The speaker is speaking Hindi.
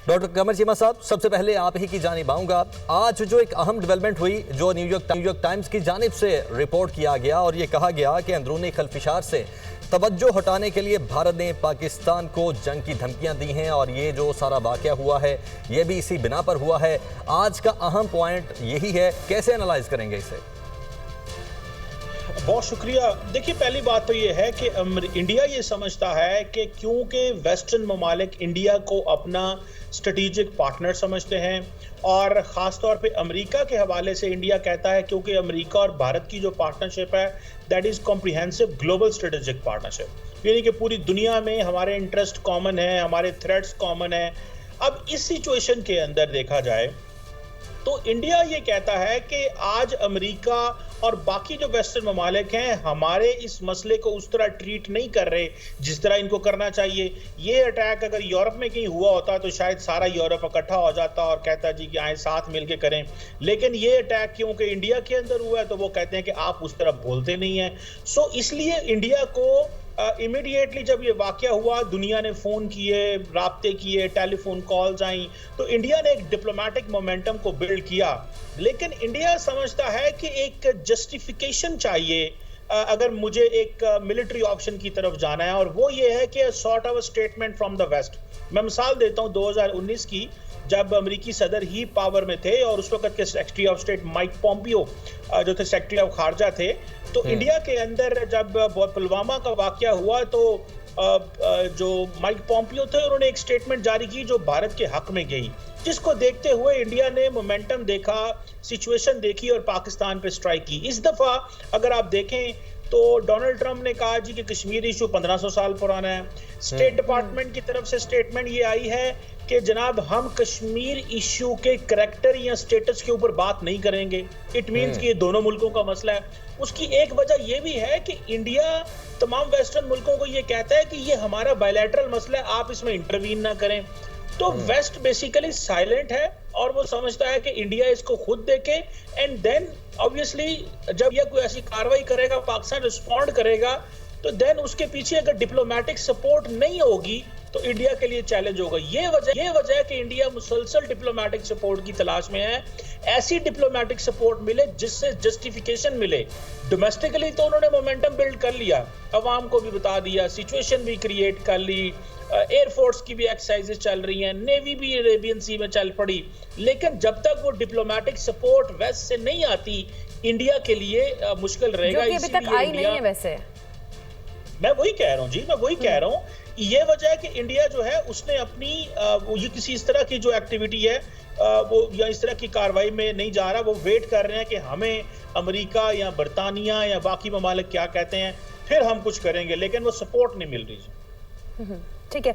डॉक्टर कमर चीमा साहब, सबसे पहले आप ही की जानिब आऊंगा। आज जो एक अहम डेवलपमेंट हुई, जो न्यूयॉर्क टाइम्स की जानिब से रिपोर्ट किया गया और ये कहा गया कि अंदरूनी खलफिशार से तवज्जो हटाने के लिए भारत ने पाकिस्तान को जंग की धमकियां दी हैं और ये जो सारा वाकया हुआ है ये भी इसी बिना पर हुआ है। आज का अहम पॉइंट यही है, कैसे एनालाइज करेंगे इसे? बहुत शुक्रिया। देखिए, पहली बात तो ये है कि इंडिया ये समझता है कि क्योंकि वेस्टर्न ममालिक इंडिया को अपना स्ट्रेटेजिक पार्टनर समझते हैं और ख़ास तौर पे अमेरिका के हवाले से इंडिया कहता है क्योंकि अमेरिका और भारत की जो पार्टनरशिप है that is comprehensive global strategic partnership, यानी कि पूरी दुनिया में हमारे इंटरेस्ट कॉमन है, हमारे थ्रेट्स कॉमन है। अब इस सिचुएशन के अंदर देखा जाए तो इंडिया ये कहता है कि आज अमेरिका और बाकी जो वेस्टर्न ममालिक हैं हमारे इस मसले को उस तरह ट्रीट नहीं कर रहे जिस तरह इनको करना चाहिए। ये अटैक अगर यूरोप में कहीं हुआ होता तो शायद सारा यूरोप इकट्ठा हो जाता और कहता जी कि आए साथ मिलके करें, लेकिन ये अटैक क्योंकि इंडिया के अंदर हुआ है तो वो कहते हैं कि आप उस तरह बोलते नहीं हैं। सो इसलिए इंडिया को इमीडिएटली जब ये वाकया हुआ, दुनिया ने फ़ोन किए, राब्ते किए, टेलीफोन कॉल्स आई, तो इंडिया ने एक डिप्लोमेटिक मोमेंटम को बिल्ड किया। लेकिन इंडिया समझता है कि एक जस्टिफिकेशन चाहिए अगर मुझे एक मिलिट्री ऑप्शन की तरफ जाना है, और वो ये है कि sort of statement from the west. मैं मिसाल देता हूँ 2019 की, जब अमेरिकी सदर ही पावर में थे और उस वक्त के secretary of state Mike Pompeo जो थे सेक्रेटरी ऑफ खारजा थे, तो इंडिया के अंदर जब पुलवामा का वाकया हुआ तो जो माइक पॉम्पियो थे उन्होंने एक स्टेटमेंट जारी की जो भारत के हक में गई, जिसको देखते हुए इंडिया ने मोमेंटम देखा, सिचुएशन देखी और पाकिस्तान पे स्ट्राइक की। इस दफा अगर आप देखें तो डोनाल्ड ट्रंप ने कहा जी कि कश्मीर इशू 1500 साल पुराना है। स्टेट डिपार्टमेंट की तरफ से स्टेटमेंट ये आई है कि जनाब हम कश्मीर इशू के करैक्टर या स्टेटस के ऊपर बात नहीं करेंगे। इट मींस कि ये दोनों मुल्कों का मसला है। उसकी एक वजह ये भी है कि इंडिया तमाम वेस्टर्न मुल्कों को ये कहता है कि ये हमारा बायलैटरल मसला है, आप इसमें इंटरवीन ना करें। तो वेस्ट बेसिकली साइलेंट है और वो समझता है कि इंडिया इसको खुद देखे, एंड देन ऑब्वियसली जब ये कोई ऐसी कार्रवाई करेगा, पाकिस्तान रिस्पॉन्ड करेगा, तो देन उसके पीछे अगर डिप्लोमेटिक सपोर्ट नहीं होगी तो इंडिया के लिए चैलेंज होगा। ये वजह है कि इंडिया मुसलसल डिप्लोमेटिक सपोर्ट की तलाश में है। ऐसी डिप्लोमेटिक सपोर्ट मिले जिससे जस्टिफिकेशन मिले। डोमेस्टिकली तो उन्होंने मोमेंटम बिल्ड कर लिया, अवाम को भी बता दिया, सिचुएशन भी क्रिएट कर ली, एयरफोर्स की भी एक्सरसाइजेस चल रही हैं, नेवी भी अरेबियन सी में चल पड़ी, लेकिन जब तक वो डिप्लोमेटिक सपोर्ट वेस्ट से नहीं आती इंडिया के लिए मुश्किल रहेगा। जो कि अभी तक आई नहीं है। वैसे मैं वही कह रहा हूँ जी, मैं वही कह रहा हूँ। ये वजह है कि इंडिया जो है उसने अपनी ये किसी इस तरह की जो एक्टिविटी है वो या इस तरह की कार्रवाई में नहीं जा रहा। वो वेट कर रहे हैं कि हमें अमेरिका या बरतानिया या बाकी ममालिक क्या कहते हैं, फिर हम कुछ करेंगे, लेकिन वो सपोर्ट नहीं मिल रही। ठीक है।